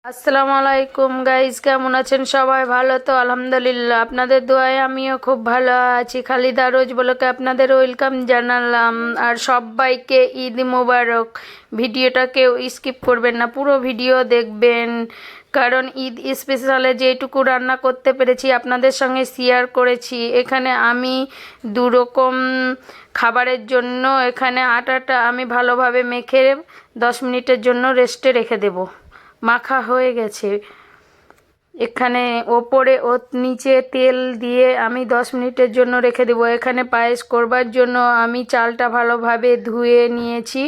আসসালামু আলাইকুম গাইজ, কেমন আছেন সবাই? ভালো তো আলহামদুলিল্লাহ, আপনাদের দোয়ায় আমিও খুব ভালো আছি। খালিদা রোজ ব্লকে আপনাদের ওয়েলকাম জানালাম। আর সবাইকে ঈদ মোবারক। ভিডিওটা কেউ স্কিপ করবেন না, পুরো ভিডিও দেখবেন, কারণ ঈদ স্পেশালে যেটুকু রান্না করতে পেরেছি আপনাদের সঙ্গে শেয়ার করেছি। এখানে আমি দুরকম খাবারের জন্য এখানে আটাটা আমি ভালোভাবে মেখে 10 মিনিটের জন্য রেস্টে রেখে দেবো। মাখা হয়ে গেছে। এখানে ওপরে ও নিচে তেল দিয়ে আমি 10 মিনিটের জন্য রেখে দেবো। এখানে পায়েস করবার জন্য আমি চালটা ভালোভাবে ধুয়ে নিয়েছি।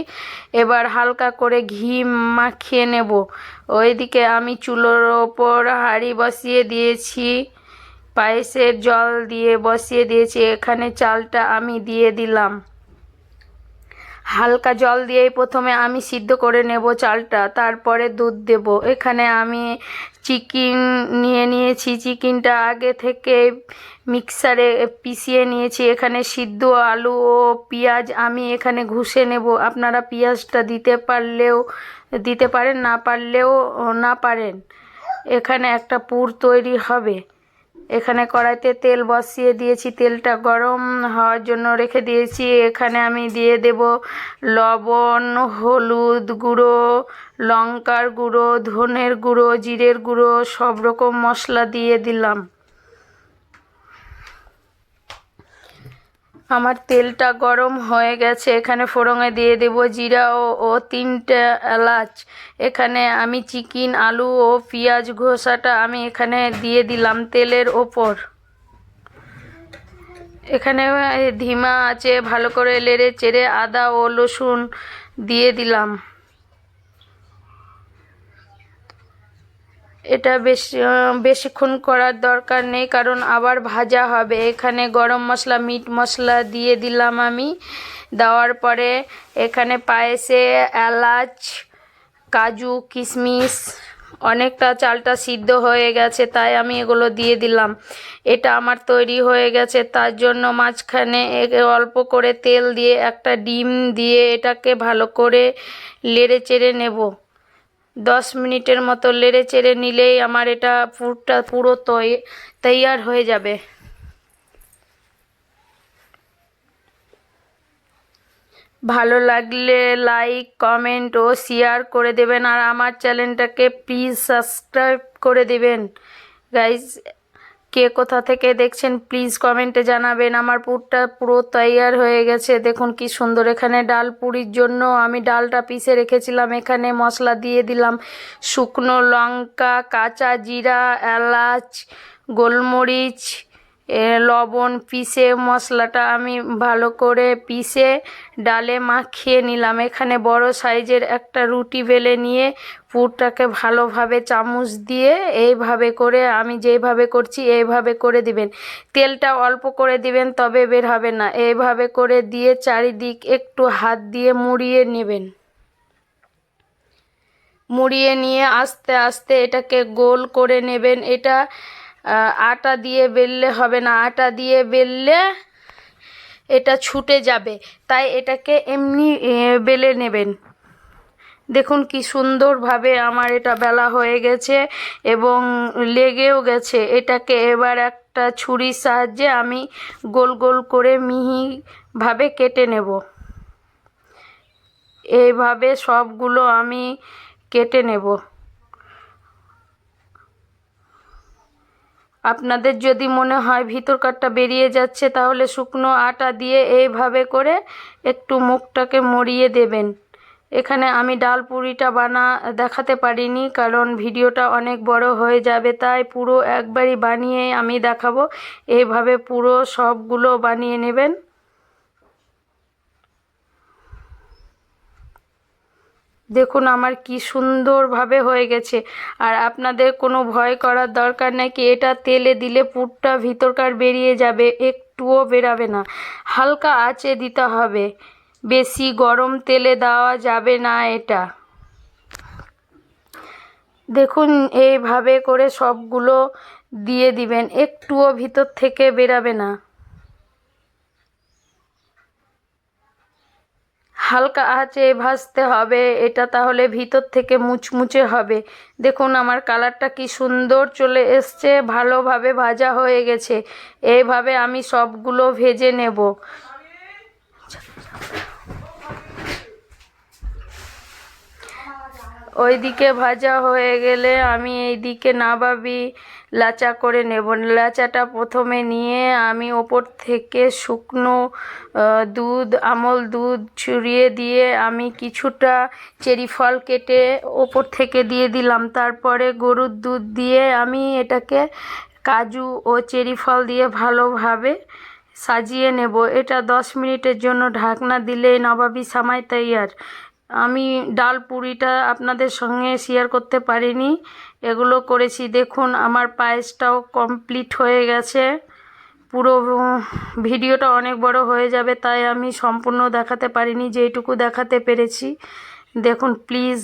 এবার হালকা করে ঘি মাখিয়ে নেব। ওইদিকে আমি চুলোর ওপর হাঁড়ি বসিয়ে দিয়েছি, পায়েসের জল দিয়ে বসিয়ে দিয়েছি। এখানে চালটা আমি দিয়ে দিলাম। হালকা জল দিয়েই প্রথমে আমি সিদ্ধ করে নেব চালটা, তারপরে দুধ দেব। এখানে আমি চিকেন নিয়ে নিয়েছি। চিকেনটা আগে থেকে মিক্সারে পিষিয়ে নিয়েছি। এখানে সিদ্ধ আলু ও পেঁয়াজ আমি এখানে ঘষে নেব। আপনারা পেঁয়াজটা দিতে পারলেও দিতে পারেন, না পারলেও না পারেন। এখানে একটা পুর তৈরি হবে। এখানে কড়াইতে তেল বসিয়ে দিয়েছি, তেলটা গরম হওয়ার জন্য রেখে দিয়েছি। এখানে আমি দিয়ে দেব লবণ, হলুদ গুঁড়ো, লঙ্কার গুঁড়ো, ধনের গুঁড়ো, জিরের গুঁড়ো, সব রকম মশলা দিয়ে দিলাম। আমার তেলটা গরম হয়ে গেছে। এখানে ফোড়নে দিয়ে দেব জিরা ও 3টে এলাচ। এখানে আমি চিকেন, আলু ও পেঁয়াজ ঘষাটা আমি এখানে দিয়ে দিলাম তেলের ওপর। এখানে ধিমা আছে, ভালো করে নেড়ে চেড়ে আদা ও রসুন দিয়ে দিলাম। এটা বেশিক্ষণ করার দরকার নেই, কারণ আবার ভাজা হবে। এখানে গরম মশলা, মিট মশলা দিয়ে দিলাম আমি। দেওয়ার পরে এখানে পায়েসে এলাচ, কাজু, কিশমিশ, অনেকটা চালটা সিদ্ধ হয়ে গেছে তাই আমি এগুলো দিয়ে দিলাম। এটা আমার তৈরি হয়ে গেছে, তার জন্য মাঝখানে অল্প করে তেল দিয়ে একটা ডিম দিয়ে এটাকে ভালো করে নেড়ে চেড়ে নেব। 10 মিনিটের মতো নেড়ে চেড়ে নিলেই আমার এটা পুরটা পুরো তৈয়ার হয়ে যাবে। ভালো লাগলে লাইক, কমেন্ট ও শেয়ার করে দেবেন, আর আমার চ্যানেলটাকে প্লিজ সাবস্ক্রাইব করে দেবেন। গাইজ, কে কোথা থেকে দেখছেন প্লিজ কমেন্টে জানাবেন। আমার পুরটা পুরো তৈয়ার হয়ে গেছে, দেখুন কি সুন্দর। এখানে ডাল পুরির জন্য আমি ডালটা পিষে রেখেছিলাম। এখানে মশলা দিয়ে দিলাম শুকনো লঙ্কা, কাঁচা জিরা, এলাচ, গোলমরিচ, লবণ। পিষে মশলাটা আমি ভালো করে পিষে ডালে মাখিয়ে নিলাম। এখানে বড় সাইজের একটা রুটি বেলে নিয়ে পুরটাকে ভালোভাবে চামচ দিয়ে এইভাবে করে, আমি যেইভাবে করছি এইভাবে করে দিবেন। তেলটা অল্প করে দিবেন, তবে বের হবে না। এইভাবে করে দিয়ে চারিদিক একটু হাত দিয়ে মুড়িয়ে নেবেন। মুড়িয়ে নিয়ে আস্তে আস্তে এটাকে গোল করে নেবেন। এটা আটা দিয়ে বেললে হবে না, আটা দিয়ে বেললে এটা ছুটে যাবে, তাই এটাকে এমনি বেলে নেবেন। দেখুন কি সুন্দরভাবে আমার এটা বেলা হয়ে গেছে এবং লেগেও গেছে। এটাকে এবার একটা ছুরির সাহায্যে আমি গোল গোল করে মিহিভাবে কেটে নেব। এইভাবে সবগুলো আমি কেটে নেব। আপনাদের যদি মনে হয় ভিতরকারটা বেরিয়ে যাচ্ছে, তাহলে শুকনো আটা দিয়ে এইভাবে করে একটু মুখটাকে মুড়িয়ে দেবেন। এখানে আমি ডাল পুরিটা দেখাতে পারিনি, কারণ ভিডিওটা অনেক বড় হয়ে যাবে, তাই পুরো একবারই বানিয়ে আমি দেখাবো। এইভাবে পুরো সবগুলো বানিয়ে নেবেন। দেখুন আমার কি সুন্দরভাবে হয়ে গেছে। আর আপনাদের কোনো ভয় করার দরকার নেই, কি এটা তেলে দিলে পুরটা ভিতরকার বেরিয়ে যাবে, একটুও বেরাবে না। হালকা আঁচে দিতে হবে, বেশি গরম তেলে দেওয়া যাবে না এটা। দেখুন এইভাবে করে সবগুলো দিয়ে দিবেন, একটুও ভিতর থেকে বেরাবে না। হালকা আঁচে ভাজতে হবে, এটা তাহলে ভিতর থেকে মুচমুচে হবে। দেখুন আমার কালারটা কি সুন্দর চলে এসছে, ভালোভাবে ভাজা হয়ে গেছে। এইভাবে আমি সবগুলো ভেজে নেব। ওইদিকে ভাজা হয়ে গেলে আমি এইদিকে নাবাবি লাচা করে নেব। লাচাটা প্রথমে নিয়ে আমি ওপর থেকে শুকনো দুধ, আমল দুধ ছড়িয়ে দিয়ে আমি কিছুটা চেরি ফল কেটে ওপর থেকে দিয়ে দিলাম। তারপরে গরুর দুধ দিয়ে আমি এটাকে কাজু ও চেরি ফল দিয়ে ভালোভাবে সাজিয়ে নেব। এটা 10 মিনিটের জন্য ঢাকনা দিলেই নবাবী সামাই তৈয়ার। আমি ডাল পুরিটা আপনাদের সঙ্গে শেয়ার করতে পারিনি, এগুলো করেছি। দেখুন আমার পায়েসটাও কমপ্লিট হয়ে গেছে। পুরো ভিডিওটা অনেক বড় হয়ে যাবে, তাই আমি সম্পূর্ণ দেখাতে পারিনি, যেইটুকু দেখাতে পেরেছি। দেখুন প্লিজ